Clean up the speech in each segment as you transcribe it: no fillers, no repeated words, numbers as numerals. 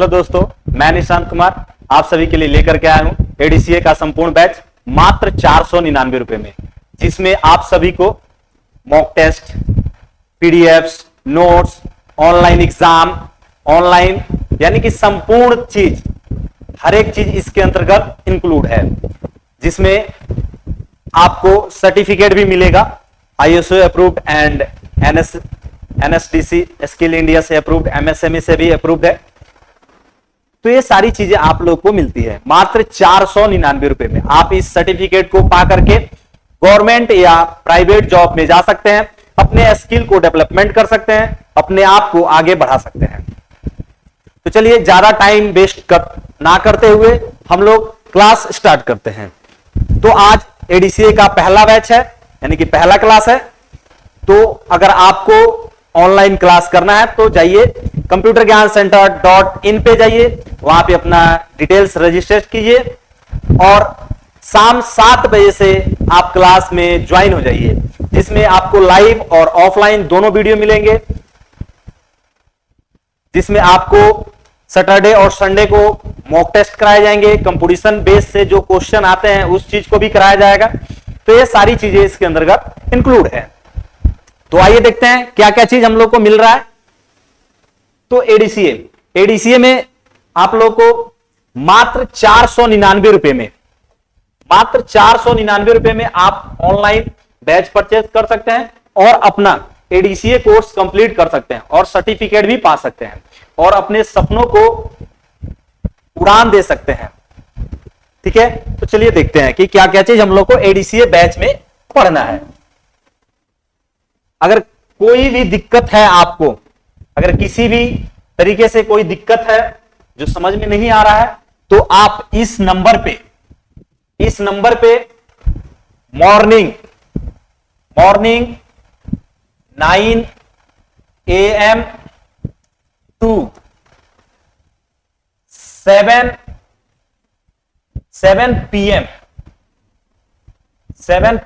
Hello दोस्तों, मैं निशांत कुमार आप सभी के लिए लेकर के आया हूं एडीसीए का संपूर्ण बैच मात्र 499 रुपए में, जिसमें आप सभी को mock test, PDFs, notes, online exam, online यानी कि संपूर्ण चीज, हर एक चीज इसके अंतर्गत इंक्लूड है, जिसमें आपको सर्टिफिकेट भी मिलेगा, ISO approved and NSDC skill India से अप्रूव्ड, एमएसएमई से भी अप्रूव्ड है। तो ये सारी चीजें आप लोग को मिलती है मात्र 499 रुपए में। आप इस सर्टिफिकेट को पा करके गवर्नमेंट या प्राइवेट जॉब में जा सकते हैं, अपने स्किल को डेवलपमेंट कर सकते हैं, अपने आप को आगे बढ़ा सकते हैं। तो चलिए ज्यादा टाइम वेस्ट ना करते हुए हम लोग क्लास स्टार्ट करते हैं। तो आज एडीसीए का पहला बैच है, यानी कि पहला क्लास है। तो अगर आपको ऑनलाइन क्लास करना है तो जाइए कंप्यूटर ज्ञान सेंटर.in पे जाइए, वहां पे अपना डिटेल्स रजिस्टर कीजिए और शाम 7 बजे से आप क्लास में ज्वाइन हो जाइए, जिसमें आपको लाइव और ऑफलाइन दोनों वीडियो मिलेंगे, जिसमें आपको सैटरडे और संडे को मॉक टेस्ट कराए जाएंगे, कंपटीशन बेस से जो क्वेश्चन आते हैं उस चीज को भी कराया जाएगा। तो ये सारी चीजें इसके अंतर्गत इंक्लूड है। तो आइए देखते हैं क्या क्या चीज हम लोग को मिल रहा है। तो एडीसीए में आप लोग को मात्र 499 रुपए में, मात्र 499 रुपए में आप ऑनलाइन बैच परचेज कर सकते हैं और अपना एडीसीए कोर्स कंप्लीट कर सकते हैं और सर्टिफिकेट भी पा सकते हैं और अपने सपनों को उड़ान दे सकते हैं। ठीक है, तो चलिए देखते हैं कि क्या क्या चीज हम लोग को एडीसीए बैच में पढ़ना है। अगर कोई भी दिक्कत है आपको, अगर किसी भी तरीके से कोई दिक्कत है जो समझ में नहीं आ रहा है, तो आप इस नंबर पे मॉर्निंग 9 AM टू 7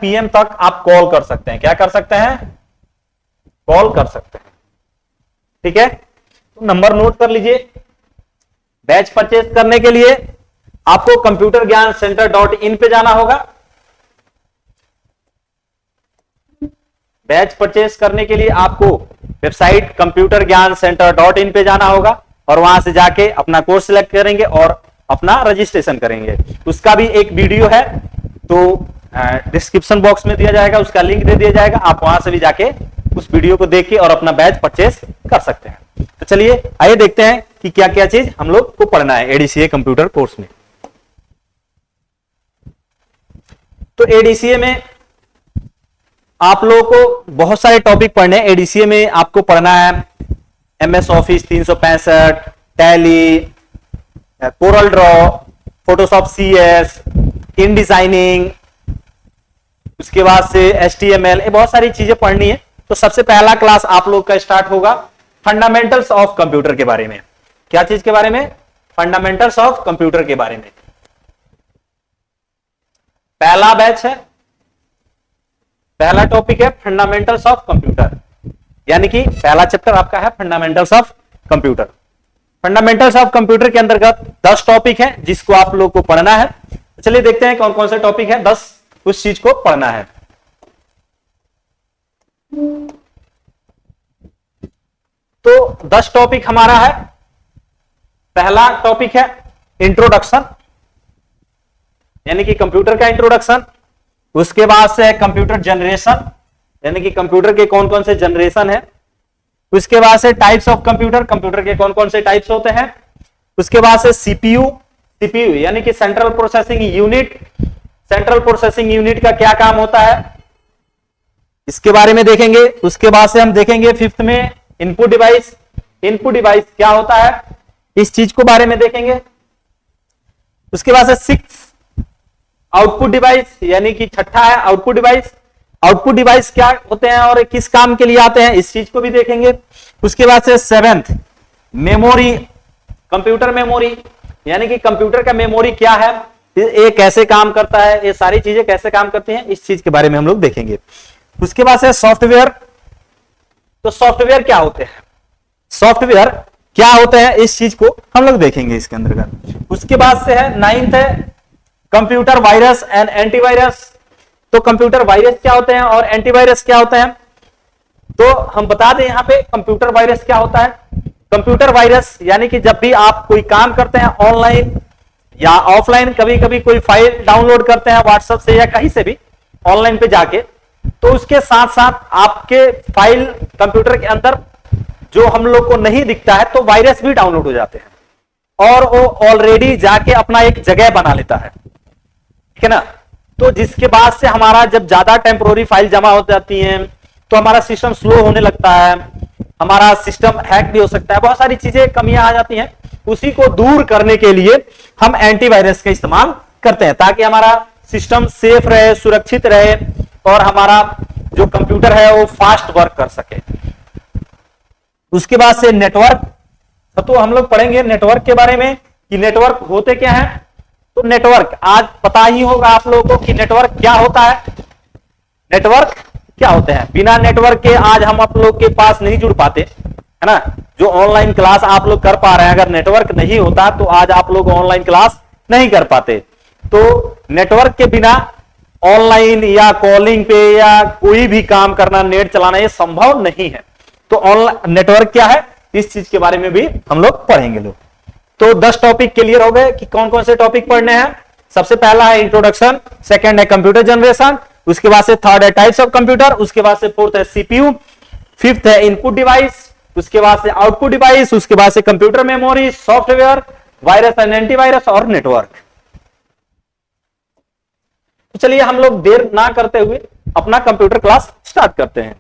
PM तक आप कॉल कर सकते हैं। क्या कर सकते हैं? कॉल कर सकते हैं। ठीक है, तो नंबर नोट कर लीजिए। बैच परचेज करने के लिए आपको कंप्यूटर ज्ञान सेंटर.in पे जाना होगा। बैच परचेज करने के लिए आपको वेबसाइट कंप्यूटर ज्ञान सेंटर.in पे जाना होगा और वहां से जाके अपना कोर्स सिलेक्ट करेंगे और अपना रजिस्ट्रेशन करेंगे। उसका भी एक वीडियो है, तो डिस्क्रिप्शन बॉक्स में दिया जाएगा, उसका लिंक दे दिया जाएगा, आप वहां से भी जाके उस वीडियो को देख के और अपना बैच परचेज कर सकते हैं। तो चलिए आइए देखते हैं कि क्या क्या चीज हम लोग को पढ़ना है एडीसीए कंप्यूटर कोर्स में। तो एडीसीए में आप लोगों को बहुत सारे टॉपिक पढ़ने हैं। एडीसीए में आपको पढ़ना है MS office 365, tally, Corel Draw, Photoshop CS, in designing, उसके बाद से HTML, ये बहुत सारी चीजें पढ़नी है। तो सबसे पहला क्लास आप लोग का स्टार्ट होगा फंडामेंटल्स ऑफ कंप्यूटर के बारे में। क्या चीज के बारे में? फंडामेंटल्स ऑफ कंप्यूटर के बारे में। पहला बैच है, पहला टॉपिक है फंडामेंटल्स ऑफ कंप्यूटर, यानी कि पहला चैप्टर आपका है fundamentals of computer. Fundamentals of computer के अंतर्गत 10 टॉपिक है जिसको आप लोग को पढ़ना है। चलिए देखते हैं कौन कौन से टॉपिक है, 10 उस चीज को पढ़ना है। तो 10 टॉपिक हमारा है। पहला टॉपिक है इंट्रोडक्शन, यानी कि कंप्यूटर का इंट्रोडक्शन। उसके बाद से है कंप्यूटर जनरेशन, यानी कि कंप्यूटर के कौन कौन से जनरेशन है। उसके बाद से टाइप्स ऑफ कंप्यूटर, कंप्यूटर के कौन कौन से टाइप्स होते हैं। उसके बाद से सीपीयू यानी कि central processing unit. Central processing unit का क्या काम होता है इसके बारे में देखेंगे। उसके बाद से हम देखेंगे 5th में इनपुट डिवाइस। इनपुट डिवाइस क्या होता है इस चीज को बारे में देखेंगे। उसके बाद से 6th आउटपुट डिवाइस, यानी कि छठा है आउटपुट डिवाइस। आउटपुट डिवाइस क्या होते हैं और किस काम के लिए आते हैं इस चीज को भी देखेंगे। उसके बाद से 7th मेमोरी, कंप्यूटर मेमोरी, यानी कि कंप्यूटर का मेमोरी क्या है, ये कैसे काम करता है, ये सारी चीजें कैसे काम करती हैं इस चीज के बारे में हम लोग देखेंगे। उसके बाद से सॉफ्टवेयर। तो सॉफ्टवेयर क्या होते हैं? सॉफ्टवेयर क्या होते हैं इस चीज को हम लोग देखेंगे इसके अंतर्गत। उसके बाद से है 9th है कंप्यूटर वायरस एंड एंटीवायरस। तो कंप्यूटर वायरस क्या होते हैं और एंटीवायरस क्या होते हैं, तो हम बता दें यहां पे कंप्यूटर वायरस क्या होता है। कंप्यूटर वायरस यानी कि जब भी आप कोई काम करते हैं ऑनलाइन या ऑफलाइन, कभी कभी कोई फाइल डाउनलोड करते हैं व्हाट्सएप से या कहीं से भी ऑनलाइन पे जाके, तो उसके साथ साथ आपके फाइल कंप्यूटर के अंदर जो हम लोग को नहीं दिखता है तो वायरस भी डाउनलोड हो जाते हैं और वो ऑलरेडी जाके अपना एक जगह बना लेता है, ठीक है ना। तो जिसके बाद से हमारा जब ज्यादा टेम्पोररी फाइल जमा हो जाती है तो हमारा सिस्टम स्लो होने लगता है, हमारा सिस्टम हैक भी हो सकता है, बहुत सारी चीजें कमियां आ जाती हैं। उसी को दूर करने के लिए हम एंटीवायरस का इस्तेमाल करते हैं ताकि हमारा सिस्टम सेफ रहे, सुरक्षित रहे और हमारा जो कंप्यूटर है वो फास्ट वर्क कर सके। उसके बाद से नेटवर्क, तो हम लोग पढ़ेंगे नेटवर्क के बारे में कि नेटवर्क होते क्या है। तो नेटवर्क आज पता ही होगा आप लोगों को कि नेटवर्क क्या होता है। नेटवर्क क्या होते हैं, बिना नेटवर्क के आज हम आप लोग के पास नहीं जुड़ पाते, है ना। जो ऑनलाइन क्लास आप लोग कर पा रहे हैं, अगर नेटवर्क नहीं होता तो आज आप लोग ऑनलाइन क्लास नहीं कर पाते। तो नेटवर्क के बिना ऑनलाइन या कॉलिंग पे या कोई भी काम करना, नेट चलाना ये संभव नहीं है। तो ऑनलाइन नेटवर्क क्या है इस चीज के बारे में भी हम लोग पढ़ेंगे लोग। तो 10 टॉपिक क्लियर हो गए कि कौन कौन से टॉपिक पढ़ने हैं। सबसे पहला है इंट्रोडक्शन, सेकंड है कंप्यूटर जनरेशन, उसके बाद से थर्ड है टाइप्स ऑफ कंप्यूटर, उसके बाद से फोर्थ है सीपीयू, फिफ्थ है इनपुट डिवाइस, उसके बाद से आउटपुट डिवाइस, उसके बाद से computer memory, software, virus and antivirus और नेटवर्क। तो चलिए हम लोग देर ना करते हुए अपना कंप्यूटर क्लास स्टार्ट करते हैं।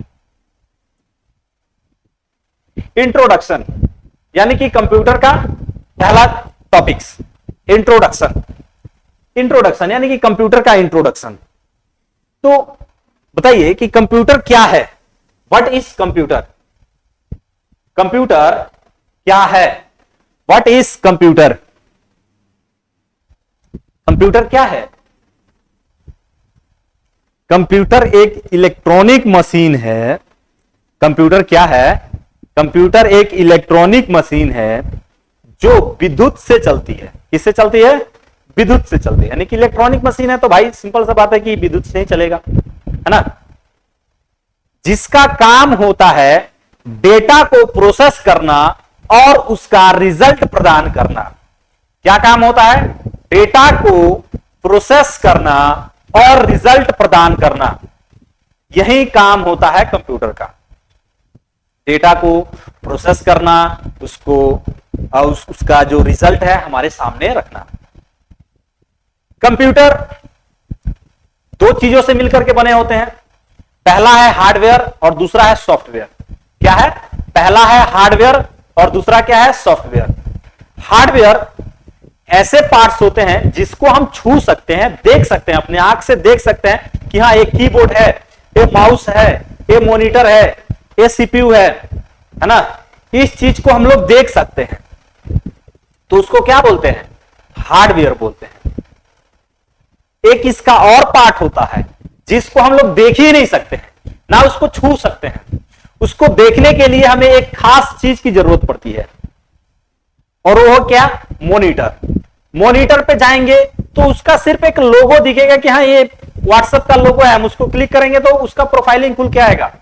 इंट्रोडक्शन यानी कि कंप्यूटर का पहला टॉपिक्स इंट्रोडक्शन। इंट्रोडक्शन यानी कि कंप्यूटर का इंट्रोडक्शन। तो बताइए कि कंप्यूटर क्या है, व्हाट इज कंप्यूटर। कंप्यूटर क्या है, व्हाट इज कंप्यूटर। कंप्यूटर क्या है, कंप्यूटर एक इलेक्ट्रॉनिक मशीन है। कंप्यूटर क्या है, कंप्यूटर एक इलेक्ट्रॉनिक मशीन है जो विद्युत से चलती है। किससे चलती है, विद्युत से चलती है। यानी कि इलेक्ट्रॉनिक मशीन है तो भाई सिंपल सा बात है कि विद्युत से ही चलेगा, है ना। जिसका काम होता है डेटा को प्रोसेस करना और उसका रिजल्ट प्रदान करना। क्या काम होता है, डेटा को प्रोसेस करना और रिजल्ट प्रदान करना, यही काम होता है कंप्यूटर का। डेटा को प्रोसेस करना, उसको उसका जो रिजल्ट है हमारे सामने रखना। कंप्यूटर दो चीजों से मिलकर के बने होते हैं, पहला है हार्डवेयर और दूसरा है सॉफ्टवेयर। क्या है, पहला है हार्डवेयर और दूसरा क्या है, सॉफ्टवेयर। हार्डवेयर ऐसे पार्ट्स होते हैं जिसको हम छू सकते हैं, देख सकते हैं, अपने आंख से देख सकते हैं कि हाँ एक कीबोर्ड है, ये माउस है, ये मॉनिटर है, ये सीपीयू है ना। इस चीज को हम लोग देख सकते हैं तो उसको क्या बोलते हैं, हार्डवेयर बोलते हैं। एक इसका और पार्ट होता है जिसको हम लोग देख ही नहीं सकते हैं, ना उसको छू सकते हैं। उसको देखने के लिए हमें एक खास चीज की जरूरत पड़ती है और वो क्या, मॉनिटर। मॉनिटर पे जाएंगे तो उसका सिर्फ एक लोगो दिखेगा कि हाँ ये व्हाट्सएप का लोगो है, हम उसको क्लिक करेंगे तो उसका प्रोफाइलिंग खुल के आएगा।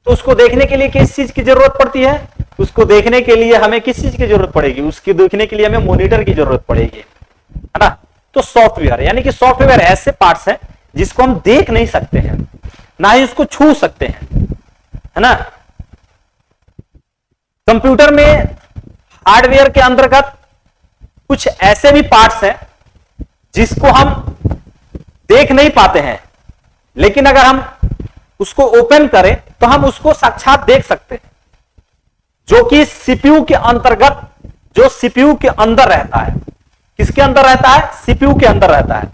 तो उसको देखने के लिए किस चीज की जरूरत पड़ती है, उसको देखने के लिए हमें किस चीज की जरूरत पड़ेगी, उसकी देखने के लिए हमें मॉनिटर की जरूरत पड़ेगी, है ना। तो सॉफ्टवेयर यानी कि सॉफ्टवेयर ऐसे पार्ट्स हैं जिसको हम देख नहीं सकते हैं, ना ही उसको छू सकते हैं, है ना। कंप्यूटर में हार्डवेयर के अंतर्गत कुछ ऐसे भी पार्ट्स हैं जिसको हम देख नहीं पाते हैं, लेकिन अगर हम उसको ओपन करें तो हम उसको साक्षात देख सकते हैं, जो कि सीपीयू के अंतर्गत, जो सीपीयू के अंदर रहता है। किसके अंदर रहता है, सीपीयू के अंदर रहता है।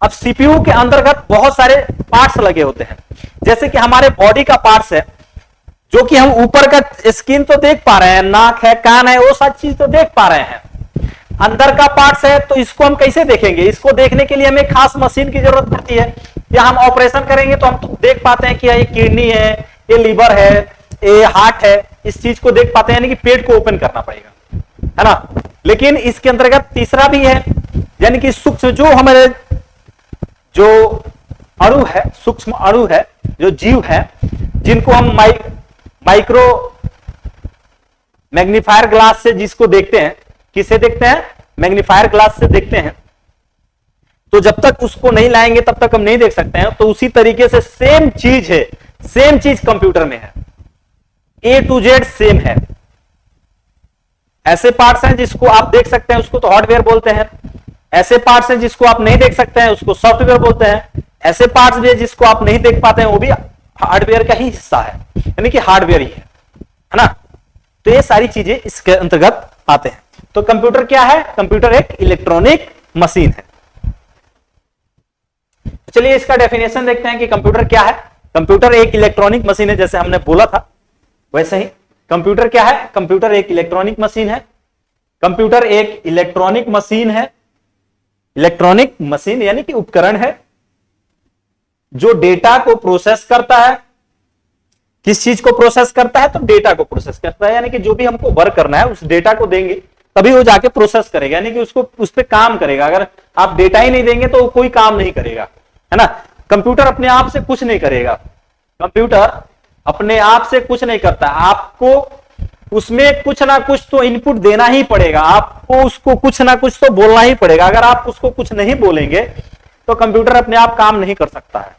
अब सीपीयू के अंतर्गत बहुत सारे पार्ट्स लगे होते हैं, जैसे कि हमारे बॉडी का पार्ट्स है जो कि हम ऊपर का स्किन तो देख पा रहे हैं, नाक है, कान है, वो सब चीज तो देख पा रहे हैं। अंदर का पार्ट्स है तो इसको हम कैसे देखेंगे, इसको देखने के लिए हमें खास मशीन की जरूरत पड़ती है। या हम ऑपरेशन करेंगे तो हम तो देख पाते हैं कि ये किडनी है, ये लीवर है, ये हार्ट है, इस चीज को देख पाते हैं, यानी कि पेट को ओपन करना पड़ेगा, है ना। लेकिन इसके अंतर्गत तीसरा भी है, यानी कि सूक्ष्म जो हमारे जो अणु है, सूक्ष्म अणु है, जो जीव है, जिनको हम माइक्रो मैग्नीफायर ग्लास से जिसको देखते हैं, किसे देखते हैं, मैग्नीफायर ग्लास से देखते हैं। तो जब तक उसको नहीं लाएंगे तब तक हम नहीं देख सकते हैं। तो उसी तरीके से सेम चीज है, सेम चीज कंप्यूटर में है, A to Z सेम है। ऐसे पार्ट्स हैं जिसको आप देख सकते हैं, उसको तो हार्डवेयर बोलते हैं। ऐसे पार्ट्स हैं जिसको आप नहीं देख सकते हैं, उसको सॉफ्टवेयर बोलते हैं। ऐसे पार्ट्स भी है जिसको आप नहीं देख पाते हैं, वो भी हार्डवेयर का ही हिस्सा है, यानी कि हार्डवेयर ही है ना। तो ये सारी चीजें इसके अंतर्गत आते हैं। तो कंप्यूटर क्या है? कंप्यूटर एक इलेक्ट्रॉनिक मशीन है। चलिए इसका डेफिनेशन देखते हैं कि कंप्यूटर क्या है। कंप्यूटर एक इलेक्ट्रॉनिक मशीन है, जैसे हमने बोला था वैसे ही कंप्यूटर क्या है? कंप्यूटर एक इलेक्ट्रॉनिक मशीन है। कंप्यूटर एक इलेक्ट्रॉनिक मशीन है। इलेक्ट्रॉनिक मशीन यानी कि उपकरण है जो डेटा को प्रोसेस करता है। किस चीज को प्रोसेस करता है? तो डेटा को प्रोसेस करता है, यानी कि जो भी हमको वर्क करना है उस डेटा को देंगे तभी वो जाके प्रोसेस करेगा, यानी कि उसको उस पर काम करेगा। अगर आप डेटा ही नहीं देंगे तो वो कोई काम नहीं करेगा, है ना। कंप्यूटर अपने आप से कुछ नहीं करेगा। कंप्यूटर अपने आप से कुछ नहीं करता, आपको उसमें कुछ ना कुछ तो इनपुट देना ही पड़ेगा, आपको उसको कुछ ना कुछ तो बोलना ही पड़ेगा। अगर आप उसको कुछ नहीं बोलेंगे तो कंप्यूटर अपने आप काम नहीं कर सकता है।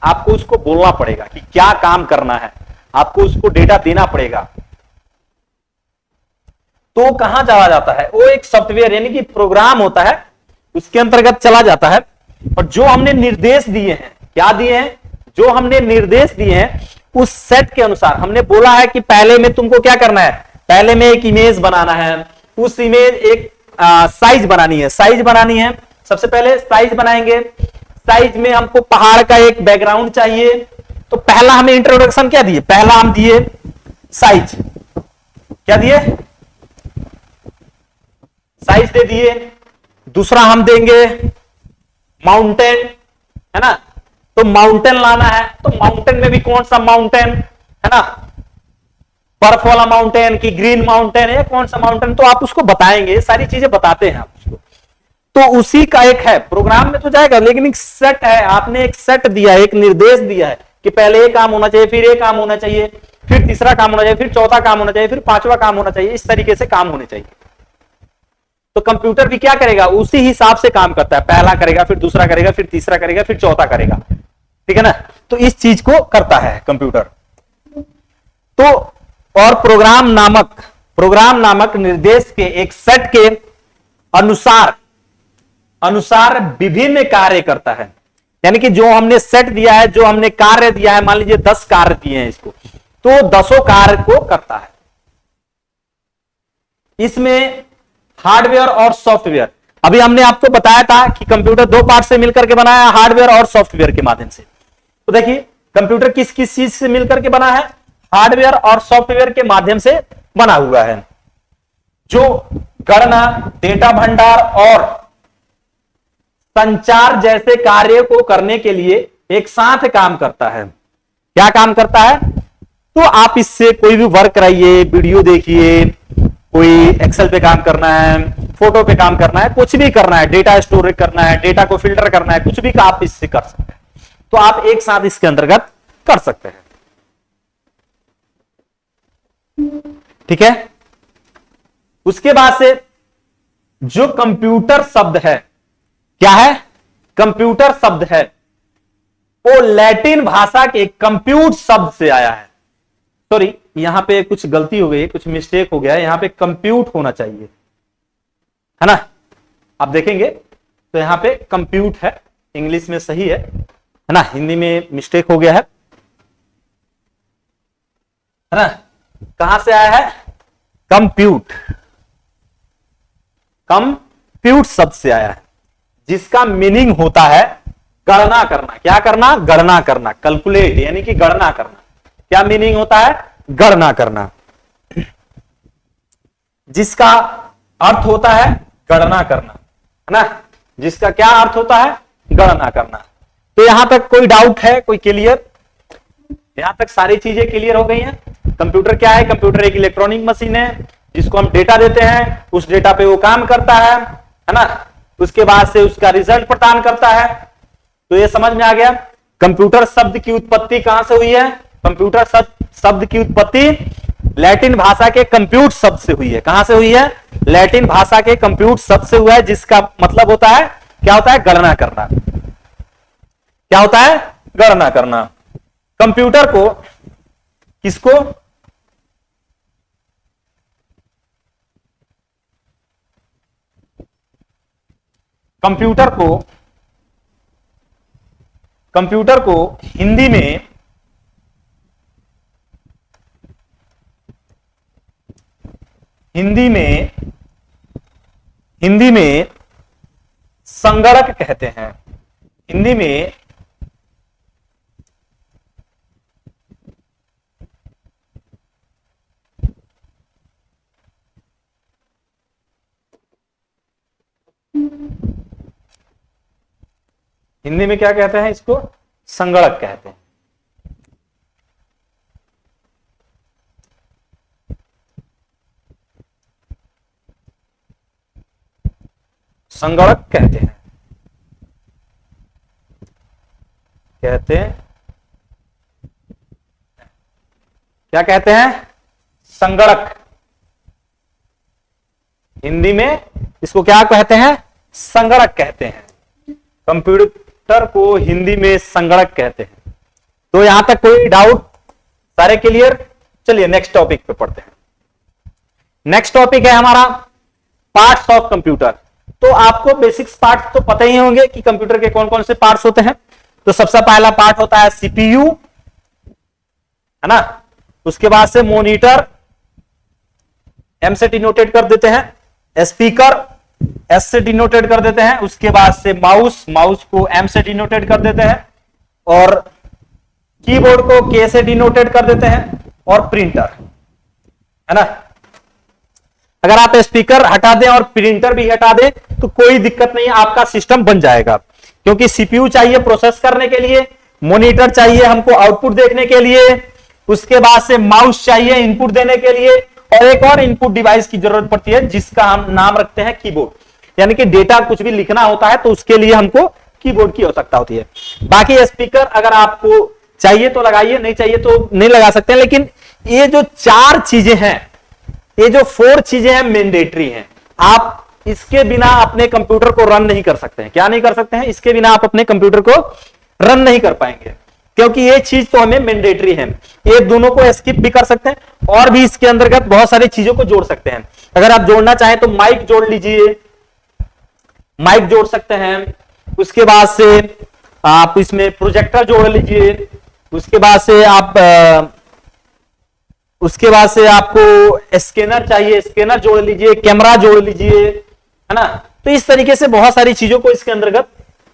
आपको उसको बोलना पड़ेगा कि क्या काम करना है, आपको उसको डेटा देना पड़ेगा। तो कहां चला जाता है? वो एक सॉफ्टवेयर यानी कि प्रोग्राम होता है, उसके अंतर्गत चला जाता है। और जो हमने निर्देश दिए हैं, क्या दिए हैं? जो हमने निर्देश दिए हैं उस सेट के अनुसार हमने बोला है कि पहले में तुमको क्या करना है, पहले में एक इमेज बनाना है, उस इमेज एक साइज बनानी है, साइज बनानी है। सबसे पहले साइज बनाएंगे। साइज में हमको पहाड़ का एक बैकग्राउंड चाहिए, तो पहला हमें इंट्रोडक्शन क्या दिए? पहला हम दिए साइज, क्या दिए? साइज दे दिए। दूसरा हम देंगे माउंटेन, है ना। तो माउंटेन लाना है, तो माउंटेन में भी कौन सा माउंटेन, है ना, बर्फ वाला माउंटेन की ग्रीन माउंटेन है, कौन सा माउंटेन, तो आप उसको बताएंगे, सारी चीजें बताते हैं आप उसको। तो उसी का एक है, प्रोग्राम में तो जाएगा, लेकिन एक सेट है, आपने एक सेट दिया है, एक निर्देश दिया है कि पहले ये काम होना चाहिए, फिर ये काम होना चाहिए, फिर तीसरा काम होना चाहिए, फिर चौथा काम होना चाहिए, फिर पांचवा काम होना चाहिए, इस तरीके से काम होने चाहिए। तो कंप्यूटर भी क्या करेगा? उसी हिसाब से काम करता है, पहला करेगा, फिर दूसरा करेगा, फिर तीसरा करेगा, फिर चौथा करेगा, ठीक है ना। तो इस चीज को करता है कंप्यूटर। तो और प्रोग्राम नामक निर्देश के एक सेट के अनुसार विभिन्न कार्य करता है, यानी कि जो हमने सेट दिया है, जो हमने कार्य दिया है, मान लीजिए 10 कार्य दिए हैं इसको, तो 10 कार्य को करता है। इसमें हार्डवेयर और सॉफ्टवेयर, अभी हमने आपको बताया था कि कंप्यूटर 2 पार्ट से मिलकर के बना है, हार्डवेयर और सॉफ्टवेयर के माध्यम से। तो देखिए कंप्यूटर किस किस चीज से मिलकर के बना है? हार्डवेयर और सॉफ्टवेयर के माध्यम से बना हुआ है, जो गणना, डेटा भंडार और संचार जैसे कार्य को करने के लिए एक साथ काम करता है। क्या काम करता है? तो आप इससे कोई भी वर्क कराइए, वीडियो देखिए, कोई एक्सेल पे काम करना है, फोटो पे काम करना है, कुछ भी करना है, डेटा स्टोरेज करना है, डेटा को फिल्टर करना है, कुछ भी का आप इससे कर सकते हैं। तो आप एक साथ इसके अंतर्गत कर सकते हैं, ठीक है। उसके बाद से जो कंप्यूटर शब्द है, क्या है? कंप्यूटर शब्द है, वो लैटिन भाषा के कंप्यूट शब्द से आया है। सॉरी, यहां पे कुछ गलती हो गई, कुछ मिस्टेक हो गया है, यहां पे कंप्यूट होना चाहिए, है ना। आप देखेंगे तो यहां पे कंप्यूट है, इंग्लिश में सही है ना, हिंदी में मिस्टेक हो गया है ना। कहां से आया है? कंप्यूट शब्द से आया है, जिसका मीनिंग होता है गणना करना। क्या करना? गणना करना, कैलकुलेट, यानी कि गणना करना। क्या मीनिंग होता है? गणना करना, जिसका अर्थ होता है गणना करना, है ना। जिसका क्या अर्थ होता है? गणना करना। तो यहां तक कोई डाउट है? कोई क्लियर? यहां तक सारी चीजें क्लियर हो गई हैं। कंप्यूटर क्या है? कंप्यूटर एक इलेक्ट्रॉनिक मशीन है जिसको हम डेटा देते हैं, उस डेटा पे वो काम करता है ना, उसके बाद से उसका रिजल्ट प्रदान करता है। तो ये समझ में आ गया। कंप्यूटर शब्द की उत्पत्ति कहां से हुई है? कंप्यूटर शब्द की उत्पत्ति लैटिन भाषा के कंप्यूट शब्द से हुई है। कहां से हुई है? लैटिन भाषा के कंप्यूट शब्द से हुआ है, जिसका मतलब होता है, क्या होता है? गणना करना। क्या होता है? गणना करना। कंप्यूटर को किसको? कंप्यूटर को हिंदी में संगणक कहते हैं। हिंदी में क्या कहते हैं? इसको संगणक कहते हैं। संगणक कहते हैं। क्या कहते हैं? संगणक। हिंदी में इसको क्या कहते हैं? संगणक कहते हैं। कंप्यूटर को हिंदी में संगणक कहते हैं। तो यहां तक कोई डाउट? सारे क्लियर? चलिए नेक्स्ट टॉपिक पे पढ़ते हैं। नेक्स्ट टॉपिक है हमारा पार्ट्स ऑफ कंप्यूटर। तो आपको बेसिक्स पार्ट्स तो पता ही होंगे कि कंप्यूटर के कौन कौन से पार्ट्स होते हैं। तो सबसे पहला पार्ट होता है सीपीयू, है ना। उसके बाद से मॉनिटर, एम से डिनोटेड कर देते हैं। स्पीकर, एस से डिनोटेड कर देते हैं। उसके बाद से माउस, माउस को एम से डिनोटेड कर देते हैं। और कीबोर्ड को के से डिनोटेड कर देते हैं। और प्रिंटर, है ना। अगर आप स्पीकर हटा दें और प्रिंटर भी हटा दें तो कोई दिक्कत नहीं, आपका सिस्टम बन जाएगा। क्योंकि सीपीयू चाहिए प्रोसेस करने के लिए, मॉनिटर चाहिए हमको आउटपुट देखने के लिए, उसके बाद से माउस चाहिए इनपुट देने के लिए, और एक और इनपुट डिवाइस की जरूरत पड़ती है जिसका हम नाम रखते हैं कीबोर्ड। यानी कि डेटा कुछ भी लिखना होता है तो उसके लिए हमको कीबोर्ड की आवश्यकता होती है। बाकी स्पीकर अगर आपको चाहिए तो लगाइए, नहीं चाहिए तो नहीं लगा सकते हैं। लेकिन ये जो 4 चीजें हैं, ये जो 4 चीजें हैं, मैंडेटरी हैं। आप इसके बिना अपने कंप्यूटर को रन नहीं कर सकते हैं। क्या नहीं कर सकते हैं? इसके बिना आप अपने कंप्यूटर को रन नहीं कर पाएंगे, क्योंकि ये चीज तो हमें मैंडेटरी है। ये दोनों को स्किप भी कर सकते हैं और भी इसके अंतर्गत बहुत सारी चीजों को जोड़ सकते हैं। अगर आप जोड़ना चाहें तो माइक जोड़ लीजिए, माइक जोड़ सकते हैं। उसके बाद से आप इसमें प्रोजेक्टर जोड़ लीजिए। उसके बाद से आपको स्कैनर चाहिए, स्कैनर जोड़ लीजिए, कैमरा जोड़ लीजिए, है ना। तो इस तरीके से बहुत सारी चीजों को इसके अंतर्गत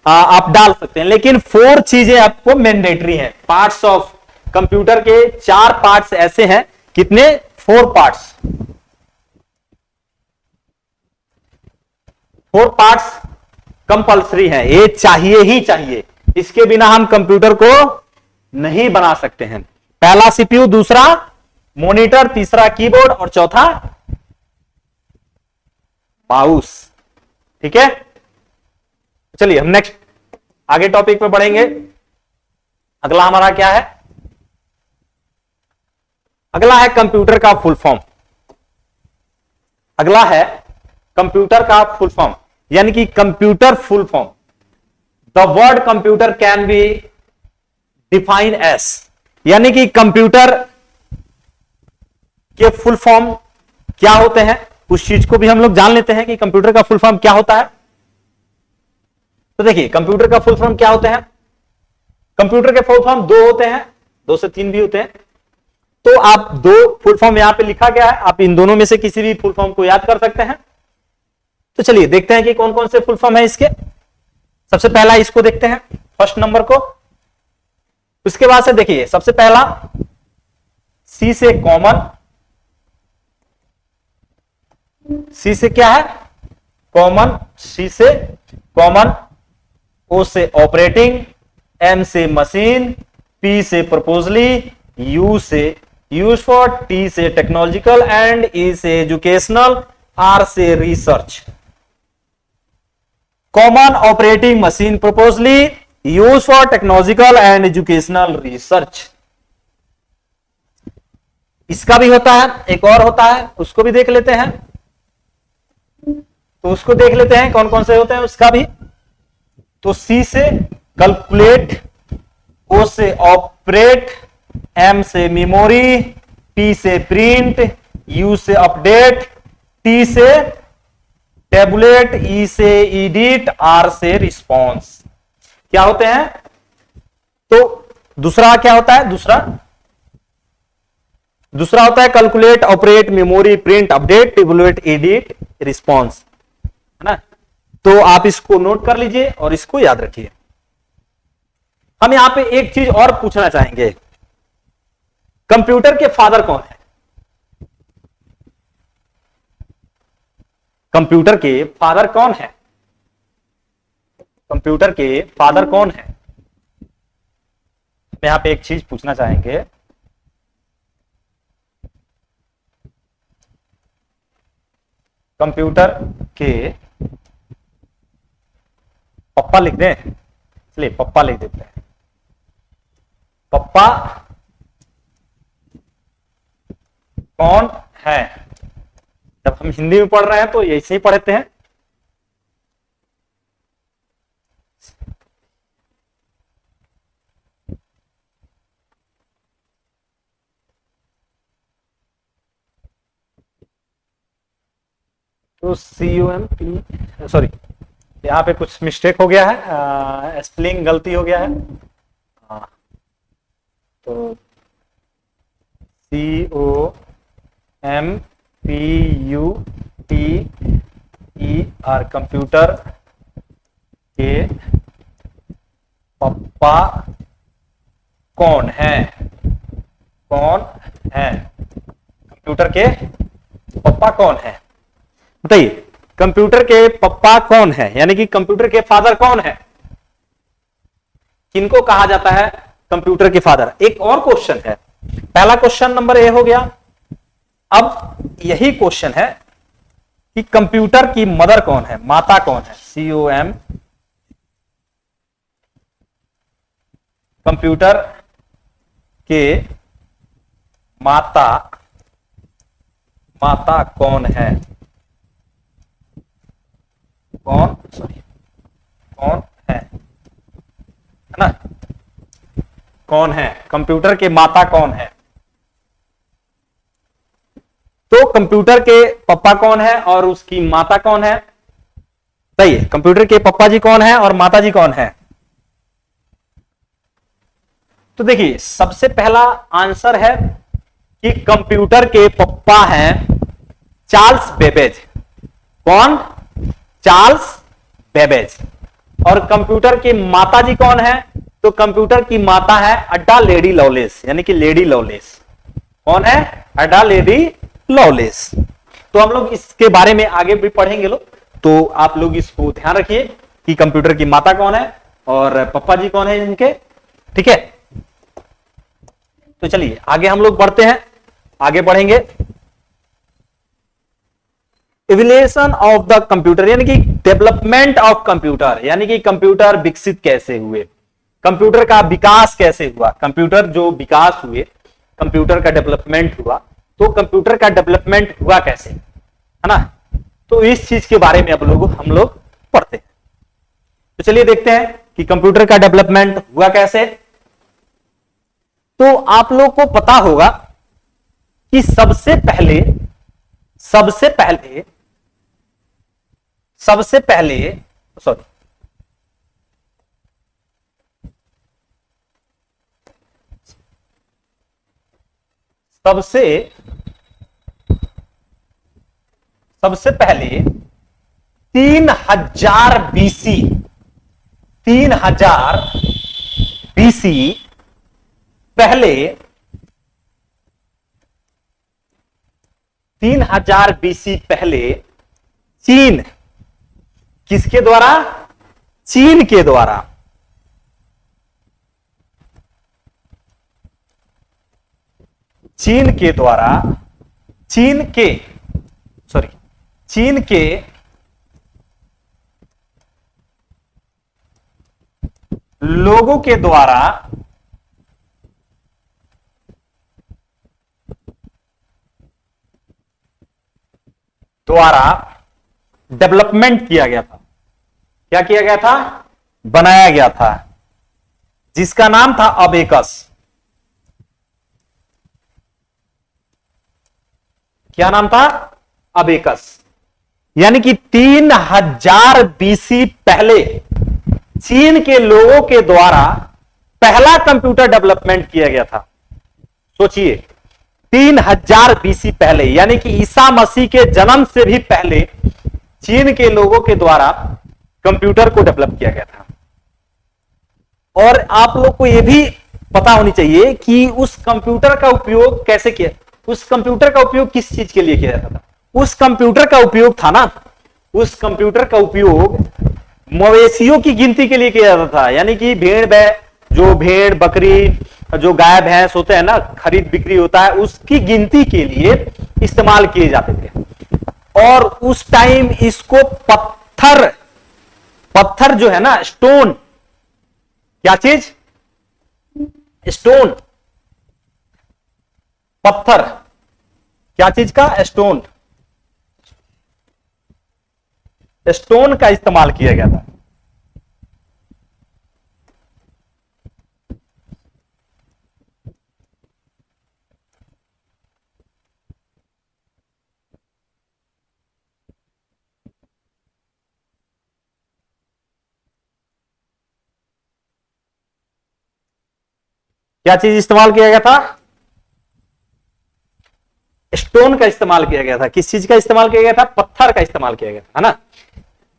आप डाल सकते हैं। लेकिन 4 चीजें आपको मैंडेटरी हैं। पार्ट्स ऑफ कंप्यूटर के 4 पार्ट्स ऐसे हैं। कितने? 4 पार्ट्स। 4 पार्ट्स कंपल्सरी हैं, ये चाहिए ही चाहिए। इसके बिना हम कंप्यूटर को नहीं बना सकते हैं। पहला सीपीयू, दूसरा मॉनिटर, तीसरा कीबोर्ड और चौथा माउस। ठीक है, चलिए हम नेक्स्ट आगे टॉपिक पे बढ़ेंगे। अगला हमारा क्या है? अगला है कंप्यूटर का फुल फॉर्म। अगला है कंप्यूटर का फुल फॉर्म, यानी कि computer full form. The word computer can be define as, यानी कि कंप्यूटर के फुल फॉर्म क्या होते हैं, उस चीज को भी हम लोग जान लेते हैं कि कंप्यूटर का फुल फॉर्म क्या होता है। तो देखिए कंप्यूटर का फुल फॉर्म क्या होते हैं। कंप्यूटर के फुल फॉर्म 2 होते हैं, 2 से 3 भी होते हैं। तो आप 2 फुल फॉर्म यहां पे लिखा गया है, आप इन दोनों में से किसी भी फुल फॉर्म को याद कर सकते हैं। तो चलिए देखते हैं कि कौन कौन से फुल फॉर्म है इसके। सबसे पहला इसको देखते हैं, फर्स्ट नंबर को। उसके बाद से देखिए सबसे पहला सी से कॉमन। सी से क्या है? कॉमन। सी से कॉमन, ओ से ऑपरेटिंग, एम से मशीन, पी से प्रपोजली, यू से यूज फॉर, टी से टेक्नोलॉजिकल, एंड ई से एजुकेशनल, आर से research. Common operating machine purposely use for technological and educational research. इसका भी होता है, एक और होता है, उसको भी देख लेते हैं। तो उसको देख लेते हैं कौन कौन से होते हैं उसका भी। तो सी से कैलकुलेट, ओ से ऑपरेट, एम से मेमोरी, पी से प्रिंट, यू से अपडेट, टी से टेबुलेट, ई से एडिट, आर से रिस्पॉन्स। क्या होते हैं? तो दूसरा क्या होता है? दूसरा होता है calculate, operate, memory, print, update, tablet, edit, response, है ना। तो आप इसको नोट कर लीजिए और इसको याद रखिए। हम यहां पे एक चीज और पूछना चाहेंगे, कंप्यूटर के फादर कौन है? कंप्यूटर के फादर कौन है? कंप्यूटर के फादर कौन है? यहां पे एक चीज पूछना चाहेंगे, कंप्यूटर के पप्पा लिख दें, चलिए पप्पा लिख देते हैं। पप्पा कौन है? जब हम हिंदी में पढ़ रहे हैं तो ऐसे ही पढ़ते हैं। तो COMP, सॉरी यहाँ पे कुछ मिस्टेक हो गया है, स्पेलिंग गलती हो गया है। तो COMPUTER, कंप्यूटर के पप्पा कौन है? कौन है? कंप्यूटर के पप्पा कौन है? बताइए, कंप्यूटर के पप्पा कौन है, यानी कि कंप्यूटर के फादर कौन है? किनको कहा जाता है कंप्यूटर के फादर? एक और क्वेश्चन है, पहला क्वेश्चन नंबर ए हो गया। अब यही क्वेश्चन है कि कंप्यूटर की मदर कौन है, माता कौन है? COM, कंप्यूटर के माता कौन है? कौन है ना? कौन है? कंप्यूटर के माता कौन है? तो कंप्यूटर के पप्पा कौन है और उसकी माता कौन है? बताइए, कंप्यूटर के पप्पा जी कौन है और माता जी कौन है? तो देखिए, सबसे पहला आंसर है कि कंप्यूटर के पप्पा हैं चार्ल्स बेबेज। कौन? Charles Babbage. और कंप्यूटर की माता जी कौन है? तो कंप्यूटर की माता है अड्डा लेडी लवलेस, यानी कि लेडी लवलेस। कौन है? अड्डा लेडी लवलेस। तो हम लोग इसके बारे में आगे भी पढ़ेंगे लोग, तो आप लोग इसको ध्यान रखिए कि कंप्यूटर की माता कौन है और पप्पा जी कौन है इनके, ठीक है। तो चलिए आगे हम लोग बढ़ते हैं, आगे बढ़ेंगे। इवोल्यूशन ऑफ द कंप्यूटर, यानी कि डेवलपमेंट ऑफ कंप्यूटर, यानी कि कंप्यूटर विकसित कैसे हुए, कंप्यूटर का विकास कैसे हुआ, कंप्यूटर जो विकास हुए, कंप्यूटर का डेवलपमेंट हुआ, तो कंप्यूटर का डेवलपमेंट हुआ कैसे, है ना। तो इस चीज के बारे में हम लोग पढ़ते हैं। तो चलिए देखते हैं कि कंप्यूटर का डेवलपमेंट हुआ कैसे। तो आप लोग को पता होगा कि सबसे पहले सॉरी, सबसे पहले 3000 BC पहले 3000 BC पहले चीन, किसके द्वारा? चीन के द्वारा चीन के द्वारा चीन के लोगों के द्वारा डेवलपमेंट किया गया था। क्या किया गया था? बनाया गया था, जिसका नाम था अबेकस। क्या नाम था? अबेकस। यानी कि 3000 बीसी पहले चीन के लोगों के द्वारा पहला कंप्यूटर डेवलपमेंट किया गया था। सोचिए, 3000 बीसी पहले, यानी कि ईसा मसीह के जन्म से भी पहले चीन के लोगों के द्वारा कंप्यूटर को डेवलप किया गया था। और आप लोग को यह भी पता होनी चाहिए कि उस कंप्यूटर का उपयोग कैसे किया, उस कंप्यूटर का उपयोग किस चीज के लिए किया जाता था। उस कंप्यूटर का उपयोग था ना, उस कंप्यूटर का उपयोग मवेशियों की गिनती के लिए किया जाता था। यानी कि भेड़ बकरी, जो गाय भैंस होते हैं ना, खरीद बिक्री होता है, उसकी गिनती के लिए इस्तेमाल किए जाते थे। और उस टाइम इसको पत्थर जो है ना, स्टोन, क्या चीज? स्टोन, पत्थर, क्या चीज का? स्टोन का इस्तेमाल किया गया था। क्या चीज इस्तेमाल किया गया था? स्टोन का इस्तेमाल किया गया था। किस चीज का इस्तेमाल किया गया था? पत्थर का इस्तेमाल किया गया था, है ना।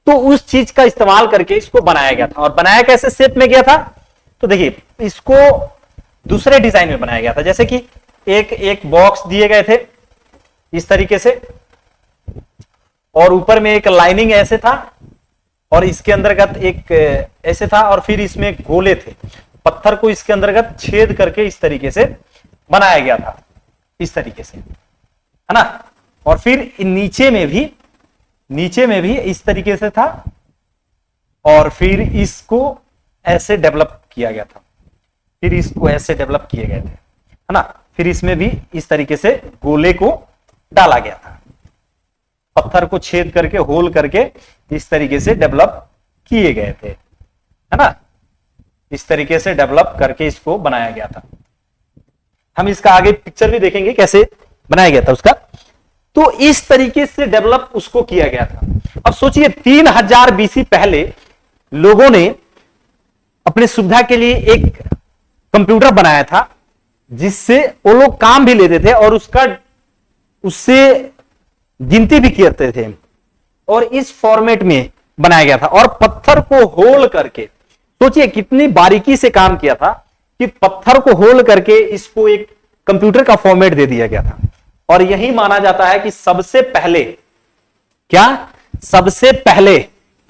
तो उस चीज का इस्तेमाल करके इसको बनाया गया था। और बनाया कैसे शेप में गया था? तो देखिए, इसको दूसरे डिजाइन में बनाया गया था। जैसे कि एक बॉक्स दिए गए थे इस तरीके से, और ऊपर में एक लाइनिंग ऐसे था, और इसके अंतर्गत एक ऐसे था, और फिर इसमें गोले थे। पत्थर को इसके अंतर्गत छेद करके इस तरीके से बनाया गया था, इस तरीके से, है ना। और फिर नीचे में भी इस तरीके से था, और फिर इसको ऐसे डेवलप किया गया था, फिर इसको ऐसे डेवलप किए गए थे, है ना। फिर इसमें भी इस तरीके से गोले को डाला गया था, पत्थर को छेद करके, होल करके इस तरीके से डेवलप किए गए थे, है ना। इस तरीके से डेवलप करके इसको बनाया गया था। हम इसका आगे पिक्चर भी देखेंगे कैसे बनाया गया था उसका। तो इस तरीके से डेवलप उसको किया गया था। अब सोचिए, 3000 बीसी पहले लोगों ने अपने सुविधा के लिए एक कंप्यूटर बनाया था, जिससे वो लोग काम भी लेते थे और उससे गिनती भी करते थे। और इस फॉर्मेट में बनाया गया था, और पत्थर को होल करके, सोचिए कितनी बारीकी से काम किया था कि पत्थर को होल करके इसको एक कंप्यूटर का फॉर्मेट दे दिया गया था। और यही माना जाता है कि सबसे पहले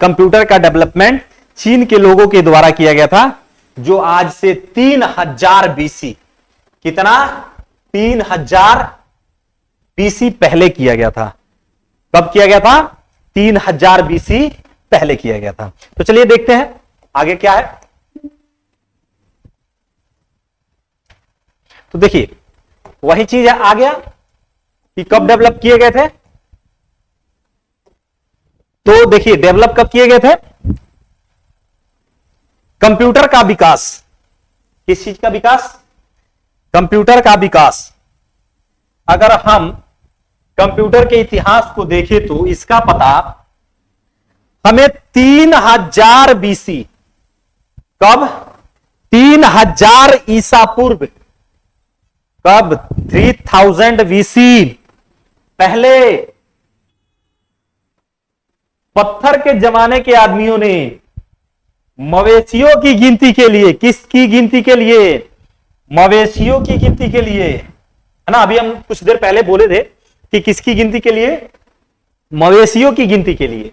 कंप्यूटर का डेवलपमेंट चीन के लोगों के द्वारा किया गया था, जो आज से 3000 बीसी, कितना? 3000 बीसी पहले किया गया था। कब किया गया था? 3000 बीसी पहले किया गया था। तो चलिए देखते हैं आगे क्या है। तो देखिए, वही चीज आ गया कि कब डेवलप किए गए थे। तो देखिए, डेवलप कब किए गए थे? कंप्यूटर का विकास। किस चीज का विकास? कंप्यूटर का विकास। अगर हम कंप्यूटर के इतिहास को देखें तो इसका पता हमें 3000 बीसी, कब? 3000 ईसा पूर्व, कब? 3000 बीसी पहले पत्थर के जमाने के आदमियों ने मवेशियों की गिनती के लिए, किसकी गिनती के लिए? मवेशियों की गिनती के लिए, है ना। अभी हम कुछ देर पहले बोले थे कि किसकी गिनती के लिए? मवेशियों की गिनती के लिए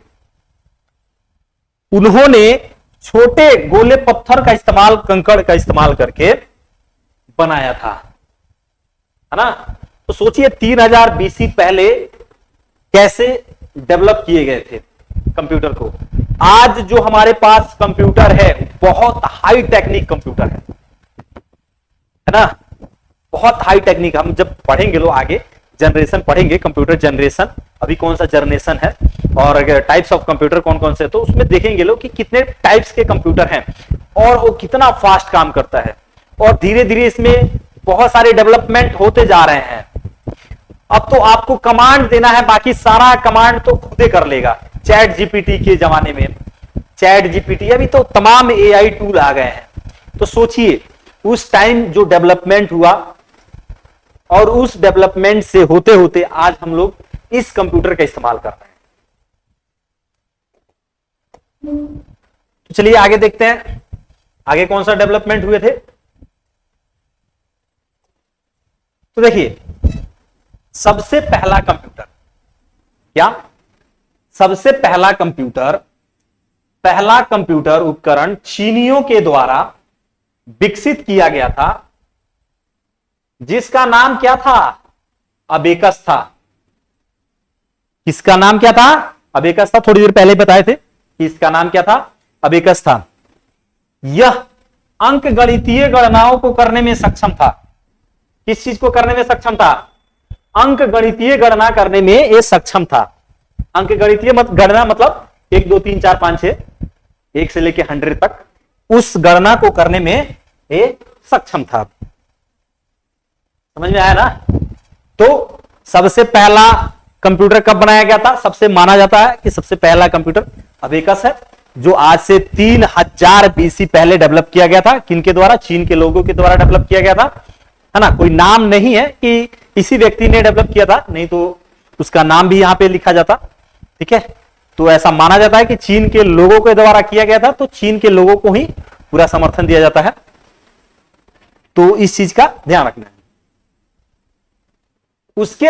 उन्होंने छोटे गोले पत्थर का इस्तेमाल, कंकड़ का इस्तेमाल करके बनाया था। है ना। तो सोचिए 3000 बीसी पहले कैसे डेवलप किए गए थे कंप्यूटर को। आज जो हमारे पास कंप्यूटर है बहुत हाई टेक्निक कंप्यूटर है ना, बहुत हाई टेक्निक। हम जब पढ़ेंगे लोग आगे जनरेशन पढ़ेंगे, कंप्यूटर जनरेशन, अभी कौन सा जनरेशन है और टाइप्स ऑफ कंप्यूटर कौन कौन से, तो उसमें देखेंगे लोग कि कितने टाइप्स के कंप्यूटर हैं और वो कितना फास्ट काम करता है और धीरे धीरे इसमें बहुत सारे डेवलपमेंट होते जा रहे हैं। अब तो आपको कमांड देना है, बाकी सारा कमांड तो खुद ही कर लेगा। चैट जीपीटी के जमाने में, चैट जीपीटी, अभी तो तमाम एआई टूल आ गए हैं। तो सोचिए उस टाइम जो डेवलपमेंट हुआ और उस डेवलपमेंट से होते होते आज हम लोग इस कंप्यूटर का इस्तेमाल कर रहे हैं। तो चलिए आगे देखते हैं आगे कौन सा डेवलपमेंट हुए थे। तो देखिए सबसे पहला कंप्यूटर क्या, सबसे पहला कंप्यूटर उपकरण चीनियों के द्वारा विकसित किया गया था, जिसका नाम क्या था, अबेकस था। किसका नाम क्या था, अबेकस था। थोड़ी देर पहले बताए थे कि इसका नाम क्या था, अबेकस था। यह अंक गणितीय गणनाओं को करने में सक्षम था। किस चीज को करने में सक्षम था, अंक गणितीय गणना करने में यह सक्षम था। अंक गणितीय गणना मतलब 1 2 3 4 5 6 1 से लेके 100 तक, उस गणना को करने में यह सक्षम था। समझ में आया ना। तो सबसे पहला कंप्यूटर कब बनाया गया था, सबसे माना जाता है कि सबसे पहला कंप्यूटर अबेकस है, जो आज से 3000 बीसी पहले डेवलप किया गया था। किनके द्वारा, चीन के लोगों के द्वारा डेवलप किया गया था, है ना। कोई नाम नहीं है कि इसी व्यक्ति ने डेवलप किया था, नहीं तो उसका नाम भी यहां पे लिखा जाता, ठीक है। तो ऐसा माना जाता है कि चीन के लोगों के द्वारा किया गया था, तो चीन के लोगों को ही पूरा समर्थन दिया जाता है। तो इस चीज का ध्यान रखना है। उसके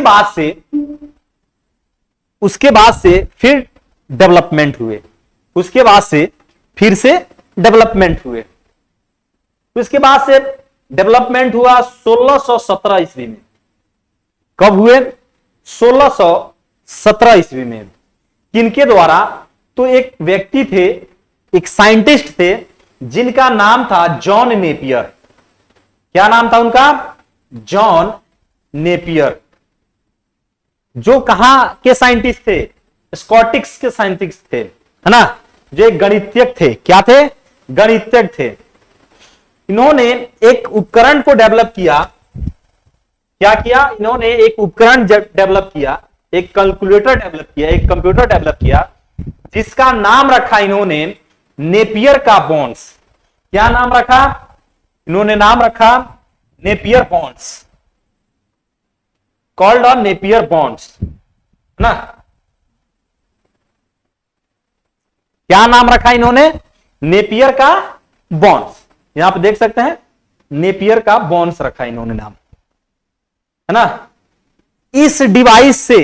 बाद से फिर डेवलपमेंट हुए, उसके बाद से फिर से डेवलपमेंट हुए। उसके बाद से डेवलपमेंट हुआ 1617 ईस्वी में। कब हुए, 1617 ईस्वी में। किनके द्वारा, तो एक व्यक्ति थे, एक साइंटिस्ट थे, जिनका नाम था जॉन नेपियर। क्या नाम था उनका, जॉन नेपियर। जो कहां के साइंटिस्ट थे, स्कॉटिक्स के साइंटिस्ट थे, है ना, जो एक गणितज्ञ थे। क्या थे, गणितज्ञ थे। इन्होंने एक उपकरण को डेवलप किया। क्या किया, इन्होंने एक उपकरण डेवलप किया, एक कैलकुलेटर डेवलप किया, एक कंप्यूटर डेवलप किया, जिसका नाम रखा इन्होंने नेपियर का बॉन्ड्स। क्या नाम रखा, इन्होंने नाम रखा Napier bonds, called on Napier bonds, ना। क्या नाम रखा इन्होंने, नेपियर का बॉन्ड्स। यहां पे देख सकते हैं नेपियर का बॉन्ड्स रखा इन्होंने नाम, है ना। इस डिवाइस से,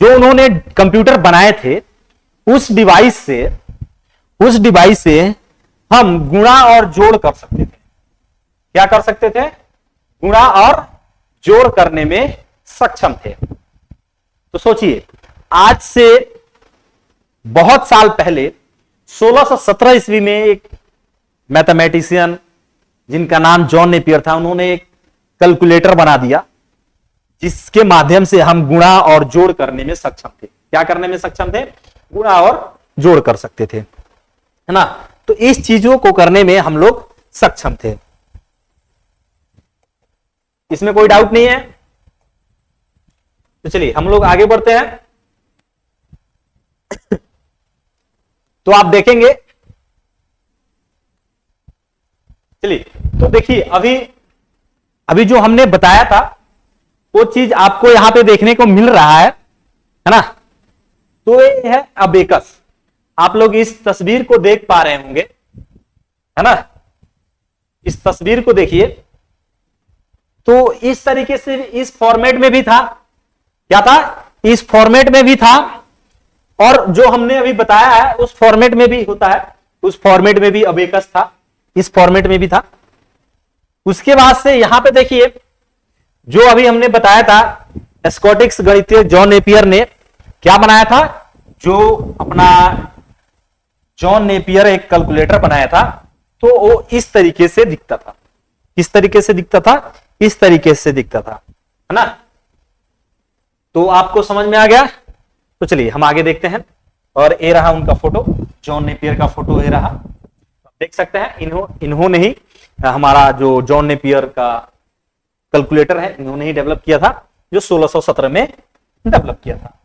जो उन्होंने कंप्यूटर बनाए थे, उस डिवाइस से हम गुणा और जोड़ कर सकते थे। क्या कर सकते थे, गुणा और जोड़ करने में सक्षम थे। तो सोचिए आज से बहुत साल पहले 1617 ईस्वी में एक मैथमेटिशियन जिनका नाम जॉन नेपियर था, उन्होंने एक कैलकुलेटर बना दिया, जिसके माध्यम से हम गुणा और जोड़ करने में सक्षम थे। क्या करने में सक्षम थे, गुणा और जोड़ कर सकते थे, है ना। तो इस चीजों को करने में हम लोग सक्षम थे, इसमें कोई डाउट नहीं है। तो चलिए हम लोग आगे बढ़ते हैं। तो आप देखेंगे, चलिए तो देखिए अभी जो हमने बताया था वो चीज आपको यहां पे देखने को मिल रहा है ना। तो ये है अबेकस। आप लोग इस तस्वीर को देख पा रहे होंगे, है ना। इस तस्वीर को देखिए, तो इस तरीके से इस फॉर्मेट में भी था। क्या था, इस फॉर्मेट में भी था, और जो हमने अभी बताया है उस फॉर्मेट में भी होता है। उस फॉर्मेट में भी अबेकस था, इस फॉर्मेट में भी था। उसके बाद से यहां पे देखिए जो अभी हमने बताया था स्कॉटिश गणितज्ञ जॉन नेपियर ने क्या बनाया था, जो अपना जॉन नेपियर एक कैलकुलेटर बनाया था, तो वो इस तरीके से दिखता था। किस तरीके से दिखता था? इस तरीके से दिखता था, है ना। तो आपको समझ में आ गया। तो चलिए हम आगे देखते हैं। और ये रहा उनका फोटो, जॉन नेपियर का फोटो ये रहा, देख सकते हैं। इन्होंने ही हमारा जो जॉन नेपियर का कैलकुलेटर है, इन्होंने ही डेवलप किया था, जो 1617 में डेवलप किया था।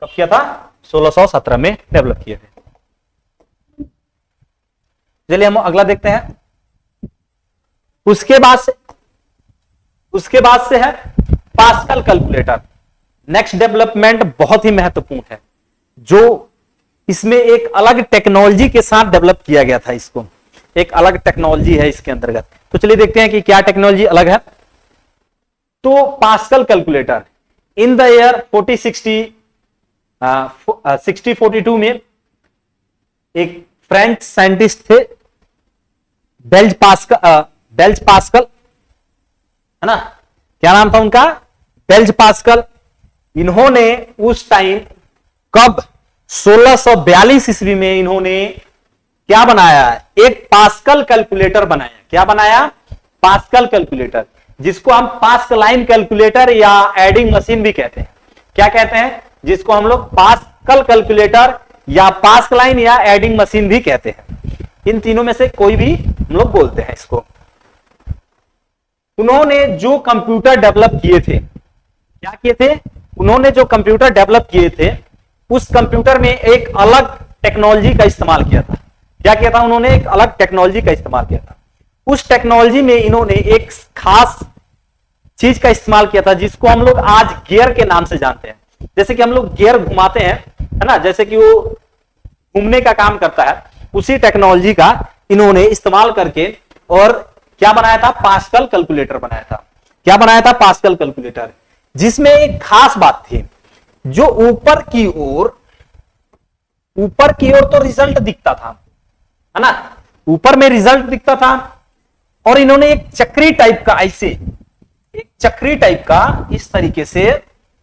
कब किया था? 1617 में डेवलप किए थे। चलिए हम अगला देखते हैं। उसके बाद से है पास्कल कैलकुलेटर। नेक्स्ट डेवलपमेंट बहुत ही महत्वपूर्ण है, जो इसमें एक अलग टेक्नोलॉजी के साथ डेवलप किया गया था। इसको एक अलग टेक्नोलॉजी है इसके अंतर्गत। तो चलिए देखते हैं कि क्या टेक्नोलॉजी अलग है। तो pascal calculator in the year 6042 में एक फ्रेंच साइंटिस्ट थे बेल्ज पास्कल, है ना। क्या नाम था उनका? Blaise pascal. इन्होंने उस टाइम कब 1642 ईस्वी में इन्होंने क्या बनाया? एक पास्कल कैलकुलेटर बनाया। क्या बनाया? पास्कल कैलकुलेटर, जिसको हम पास्कलाइन कैलकुलेटर या एडिंग मशीन भी कहते हैं। क्या कहते हैं? जिसको हम लोग पास्कल कैलकुलेटर या पास्कलाइन या एडिंग मशीन भी कहते हैं। इन तीनों में से कोई भी हम लोग बोलते हैं इसको। उन्होंने जो कंप्यूटर डेवलप किए थे, क्या किए थे? उन्होंने जो कंप्यूटर डेवलप किए थे, उस कंप्यूटर में एक अलग टेक्नोलॉजी का इस्तेमाल किया था। क्या किया था? उन्होंने एक अलग टेक्नोलॉजी का इस्तेमाल किया था। उस टेक्नोलॉजी में इन्होंने एक खास चीज का इस्तेमाल किया था, जिसको हम लोग आज गियर के नाम से जानते हैं। जैसे कि हम लोग गियर घुमाते हैं, है ना, जैसे कि वो घूमने का काम करता है, उसी टेक्नोलॉजी का इन्होंने इस्तेमाल करके और क्या बनाया था? पास्कल कैलकुलेटर बनाया था। क्या बनाया था? पास्कल कैलकुलेटर, जिसमें एक खास बात थी, जो ऊपर की ओर तो रिजल्ट दिखता था, है ना, ऊपर में रिजल्ट दिखता था। और इन्होंने एक चक्री टाइप का, ऐसे एक चक्री टाइप का इस तरीके से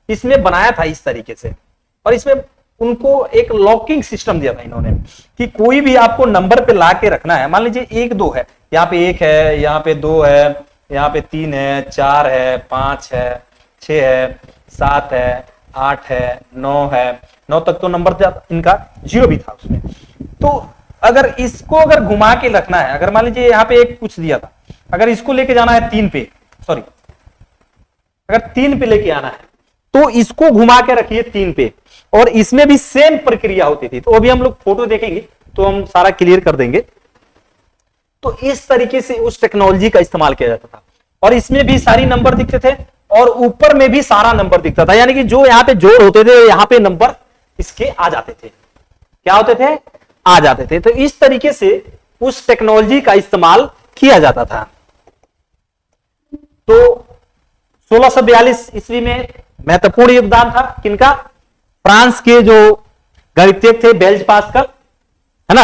इसमें बनाया था, इस तरीके से। और इसमें उनको एक लॉकिंग सिस्टम दिया था इन्होंने, कि कोई भी आपको नंबर पे ला के रखना है। मान लीजिए 1 2 है, यहाँ पे 1 है, यहाँ पे 2 है, यहाँ पे 3 है, 4 है, 5 है, 6 है, 7 है, 8 है, 9 है। 9 तक तो नंबर था इनका, 0 भी था उसमें। तो अगर इसको अगर घुमा के रखना है, अगर मान लीजिए यहाँ पे एक कुछ दिया था, अगर इसको लेके जाना है 3 पे, सॉरी, अगर 3 पे लेके आना है, तो इसको घुमा के रखिए 3 पे। और इसमें भी सेम प्रक्रिया होती थी। तो अभी हम लोग फोटो देखेंगे तो हम सारा क्लियर कर देंगे। तो इस तरीके से उस टेक्नोलॉजी का इस्तेमाल किया जाता था, और इसमें भी सारी नंबर दिखते थे, और ऊपर में भी सारा नंबर दिखता था। यानी कि जो यहाँ पे जोड़ होते थे, यहाँ पे नंबर इसके आ जाते थे। क्या होते थे? आ जाते थे। तो इस तरीके से उस टेक्नोलॉजी का इस्तेमाल किया जाता था। तो 1642 ईस्वी में महत्वपूर्ण योगदान था किनका? फ्रांस के जो गणितज्ञ थे बेल्ज पास्कल, है ना।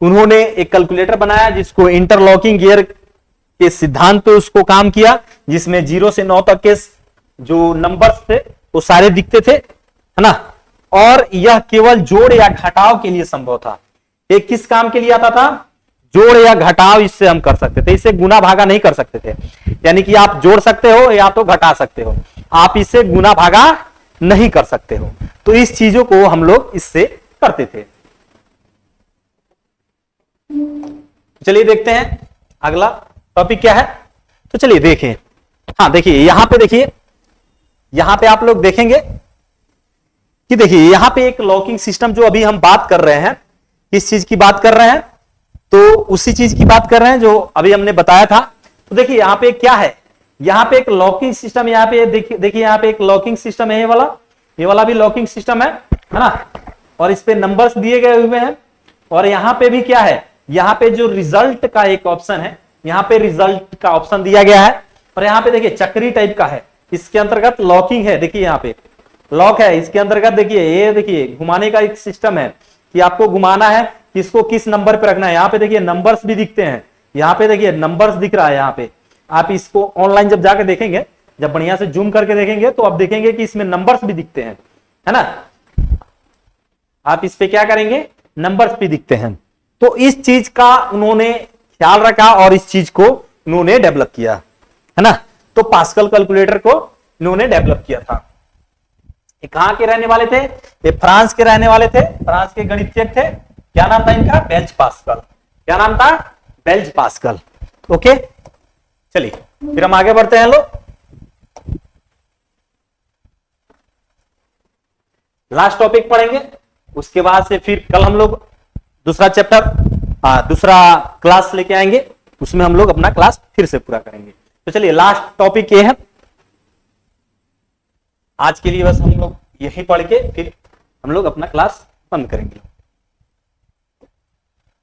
उन्होंने एक कैलकुलेटर बनाया, जिसको इंटरलॉकिंग गियर के सिद्धांत पे उसको काम किया, जिसमें 0 से 9 तक के जो नंबर्स थे वो सारे दिखते थे, है ना। और यह केवल जोड़ या घटाव के लिए संभव था। एक किस काम के लिए आता था? जोड़ या घटाव इससे हम कर सकते थे, इससे गुना भागा नहीं कर सकते थे। यानी कि आप जोड़ सकते हो या तो घटा सकते हो, आप इससे गुना भागा नहीं कर सकते हो। तो इस चीजों को हम लोग इससे करते थे। चलिए देखते हैं अगला टॉपिक क्या है। तो चलिए देखें। हाँ देखिए, यहां पे देखिए, यहां पे आप लोग देखेंगे कि देखिए यहां पे एक लॉकिंग सिस्टम, जो अभी हम बात कर रहे हैं, किस चीज की बात कर रहे हैं? तो उसी चीज की बात कर रहे हैं जो अभी हमने बताया था। तो देखिए यहां पे क्या है, यहां पे एक लॉकिंग सिस्टम, यहां पे देखिए यहां पे एक लॉकिंग सिस्टम है, ये वाला भी लॉकिंग सिस्टम है ना। और इस पे नंबर्स दिए गए हुए हैं। और यहां पे भी क्या है, यहां पे जो रिजल्ट का एक ऑप्शन है, यहां पे रिजल्ट का ऑप्शन दिया गया है। और यहां पे देखिए चक्री टाइप का है, इसके अंतर्गत लॉकिंग है। देखिए यहां पे लॉक है, इसके अंतर्गत देखिए, ये देखिए घुमाने का एक सिस्टम है कि आपको घुमाना है, किसको किस नंबर पे रखना है। यहाँ पे देखिए नंबर्स भी दिखते हैं, यहाँ पे देखिए नंबर्स दिख रहा है, यहाँ पे आप इसको ऑनलाइन जब जाके देखेंगे, जब बढ़िया से जूम करके देखेंगे तो आप देखेंगे कि इसमें नंबर्स भी दिखते हैं, है ना। आप इस पे क्या करेंगे, नंबर्स भी दिखते हैं। तो इस चीज का उन्होंने ख्याल रखा और इस चीज को उन्होंने डेवलप किया, है ना। तो पास्कल कैलकुलेटर को इन्होंने डेवलप किया था। ये कहां के रहने वाले थे, ये फ्रांस के रहने वाले थे, फ्रांस के गणितज्ञ थे। क्या नाम था इनका, बेल्ज पास्कल। क्या नाम था, बेल्ज पास्कल। ओके, चलिए फिर हम आगे बढ़ते हैं लोग। लास्ट टॉपिक पढ़ेंगे, उसके बाद से फिर कल हम लोग दूसरा चैप्टर, दूसरा क्लास लेके आएंगे, उसमें हम लोग अपना क्लास फिर से पूरा करेंगे। तो चलिए लास्ट टॉपिक ये है आज के लिए, बस हम लोग यही पढ़ के फिर हम लोग अपना क्लास बंद करेंगे।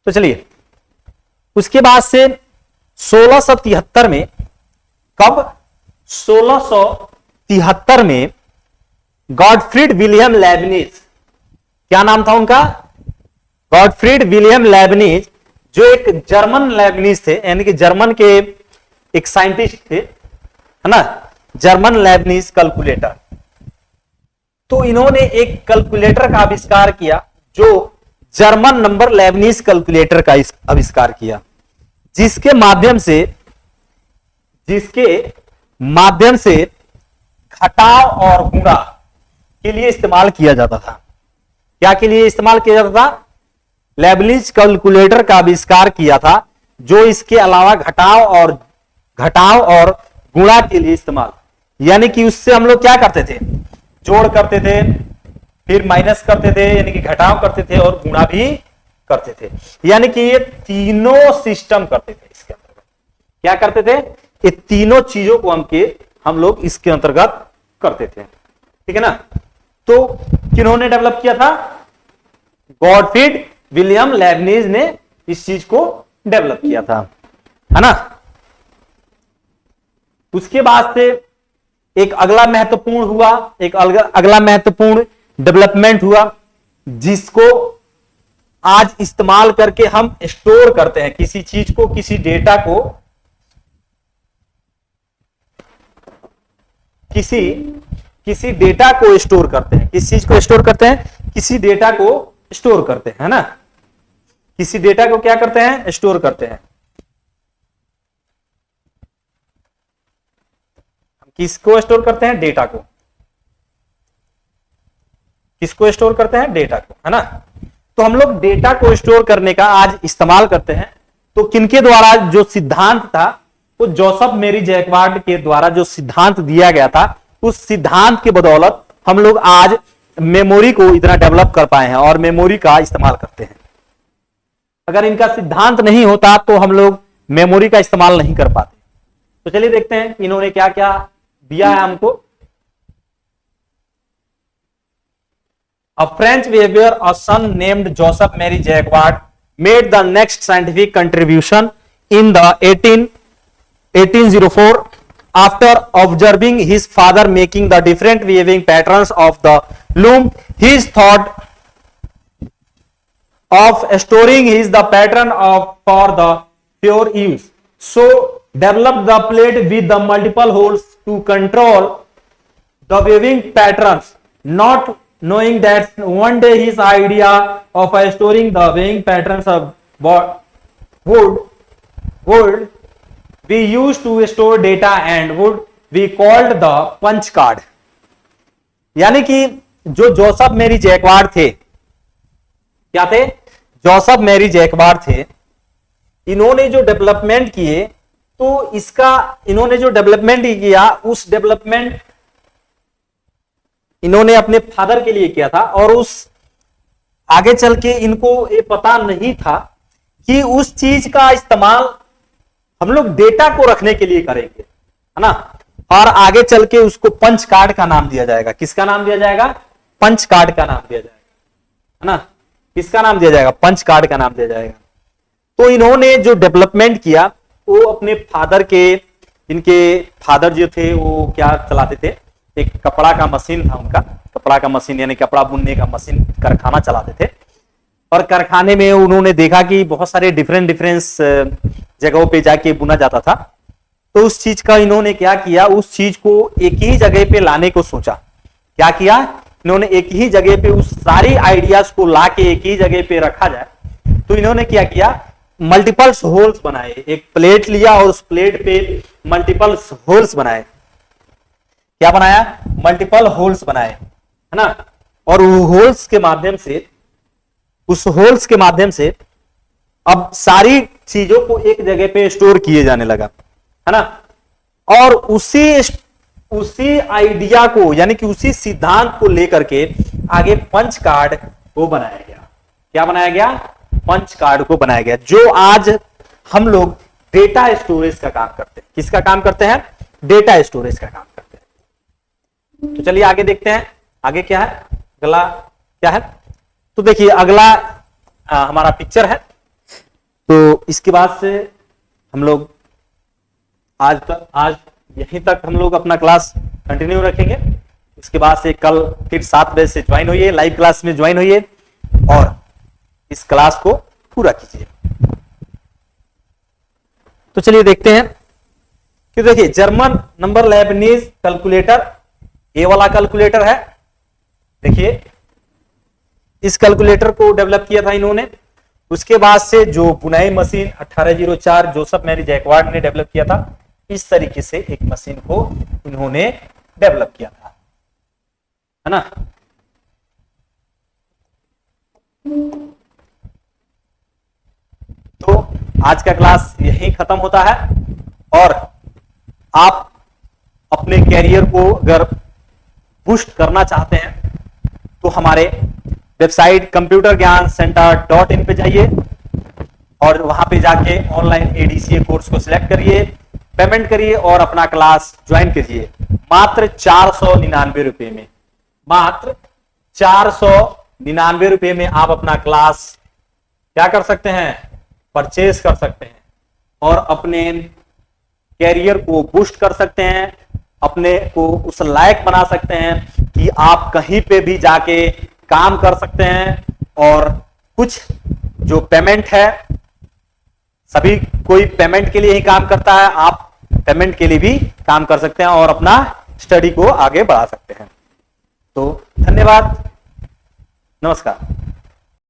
तो चलिए उसके बाद से 1673 में, कब, 1673 में गॉडफ्रीड विलियम लेबनिज, क्या नाम था उनका, गॉडफ्रीड विलियम लेबनिज, जो एक जर्मन लेबनिज थे, यानी कि जर्मन के एक साइंटिस्ट थे, है ना, जर्मन लेबनिज कैलकुलेटर। तो इन्होंने एक कैलकुलेटर का आविष्कार किया, जो जर्मन नंबर लेबनिज कैलकुलेटर का आविष्कार किया, जिसके माध्यम से घटाव और गुणा के लिए इस्तेमाल किया जाता था। क्या के लिए इस्तेमाल किया जाता था, लेबनिज कैलकुलेटर का आविष्कार किया था, जो इसके अलावा घटाव और गुणा के लिए इस्तेमाल, यानी कि उससे हम लोग क्या करते थे, जोड़ करते थे, फिर माइनस करते थे, यानी कि घटाव करते थे और गुणा भी करते थे। यानी कि ये तीनों सिस्टम करते थे इसके अंतर्गत। क्या करते थे, ये तीनों चीजों को हम लोग इसके अंतर्गत करते थे, ठीक है ना। तो किन्होंने डेवलप किया था, गॉडफ्रीड विलियम लेबनिज ने इस चीज को डेवलप किया था, है ना। उसके बाद से एक अगला महत्वपूर्ण डेवलपमेंट हुआ, जिसको आज इस्तेमाल करके हम स्टोर करते हैं किसी चीज को, किसी डेटा को, किसी डेटा को स्टोर करते हैं। किस चीज को स्टोर करते हैं, किसी डेटा को स्टोर करते हैं, है ना। किसी डेटा को क्या करते हैं, स्टोर करते हैं। किसको स्टोर करते हैं, डेटा को। किसको स्टोर करते हैं, डेटा को, है ना। तो हम लोग डेटा को स्टोर करने का आज इस्तेमाल करते हैं। तो किनके द्वारा जो सिद्धांत था, वो जोसेफ मेरी जैकवार्ड के द्वारा जो सिद्धांत दिया गया था, उस सिद्धांत के बदौलत हम लोग आज मेमोरी को इतना डेवलप कर पाए हैं और मेमोरी का इस्तेमाल करते हैं। अगर इनका सिद्धांत नहीं होता तो हम लोग मेमोरी का इस्तेमाल नहीं कर पाते। तो चलिए देखते हैं इन्होंने क्या क्या दिया है हमको। A French behavior, a son named Joseph Marie Jacquard made the next scientific contribution in the 1804 after observing his father making the different weaving patterns of the loom. His thought of storing is the pattern for the pure use. So developed the plate with the multiple holes to control the weaving patterns, not knowing that one day his idea of storing the weaving patterns of would be used to store data and would be called the punch card. यानी कि जो Joseph मेरी jacquard थे, क्या थे, Joseph मेरी jacquard थे, इन्होंने जो डेवलपमेंट किए, तो इसका इन्होंने जो डेवलपमेंट किया, उस डेवलपमेंट इन्होंने अपने फादर के लिए किया था, और उस आगे चल के इनको ये पता नहीं था कि उस चीज का इस्तेमाल हम लोग डेटा को रखने के लिए करेंगे, है ना। और आगे चल के उसको पंच कार्ड का नाम दिया जाएगा। किसका नाम दिया जाएगा, पंच कार्ड का नाम दिया जाएगा, है ना। किसका नाम दिया जाएगा, पंच कार्ड का नाम दिया जाएगा। तो इन्होंने जो डेवलपमेंट किया, वो अपने फादर के, इनके फादर जो थे वो क्या चलाते थे, एक कपड़ा का मशीन था उनका, कपड़ा का मशीन यानी कपड़ा बुनने का मशीन, कारखाना चलाते थे। और कारखाने में उन्होंने देखा कि बहुत सारे डिफरेंट जगहों पे जाके बुना जाता था। तो उस चीज का इन्होंने क्या किया, उस चीज को एक ही जगह पे लाने को सोचा। क्या किया इन्होंने, एक ही जगह पे उस सारी आइडियाज को लाके एक ही जगह पे रखा जाए। तो इन्होंने क्या किया, मल्टीपल्स होल्स बनाए। एक प्लेट लिया और उस प्लेट पे मल्टीपल्स होल्स बनाए। क्या बनाया, मल्टीपल होल्स बनाए, है ना। और होल्स के माध्यम से, उस होल्स के माध्यम से अब सारी चीजों को एक जगह पे स्टोर किए जाने लगा, है ना। और उसी आइडिया को, यानी कि उसी सिद्धांत को लेकर के आगे पंच कार्ड को बनाया गया। क्या बनाया गया, पंच कार्ड को बनाया गया, जो आज हम लोग डेटा स्टोरेज का काम करते हैं। किसका काम करते हैं, डेटा स्टोरेज का काम करते हैं। तो चलिए आगे देखते हैं, आगे क्या है, अगला क्या है। तो देखिए अगला हमारा पिक्चर है। तो इसके बाद से हम लोग आज यहीं तक हम लोग अपना क्लास कंटिन्यू रखेंगे। इसके बाद से कल फिर 7 बजे से ज्वाइन होइए, लाइव क्लास में ज्वाइन होइए और इस क्लास को पूरा कीजिए। तो चलिए देखते हैं कि देखिए जर्मन नंबर लेबनीज कैलकुलेटर, ये वाला कैलकुलेटर है। देखिए इस कैलकुलेटर को डेवलप किया था इन्होंने। उसके बाद से जो बुनाई मशीन 1804 जोसेफ मैरी जैकवार्ड ने डेवलप किया था, इस तरीके से एक मशीन को इन्होंने डेवलप किया था, है ना। तो आज का क्लास यहीं खत्म होता है। और आप अपने कैरियर को अगर बूस्ट करना चाहते हैं तो हमारे वेबसाइट कंप्यूटर ज्ञान सेंटर.in पे जाइए और वहां पे जाके ऑनलाइन एडीसीए कोर्स को सिलेक्ट करिए, पेमेंट करिए और अपना क्लास ज्वाइन कीजिए मात्र 499 रुपए में। मात्र 499 रुपए में आप अपना क्लास क्या कर सकते हैं, परचेज कर सकते हैं और अपने कैरियर को बूस्ट कर सकते हैं, अपने को उस लायक बना सकते हैं कि आप कहीं पे भी जाके काम कर सकते हैं। और कुछ जो पेमेंट है, सभी कोई पेमेंट के लिए ही काम करता है, आप पेमेंट के लिए भी काम कर सकते हैं और अपना स्टडी को आगे बढ़ा सकते हैं। तो धन्यवाद, नमस्कार।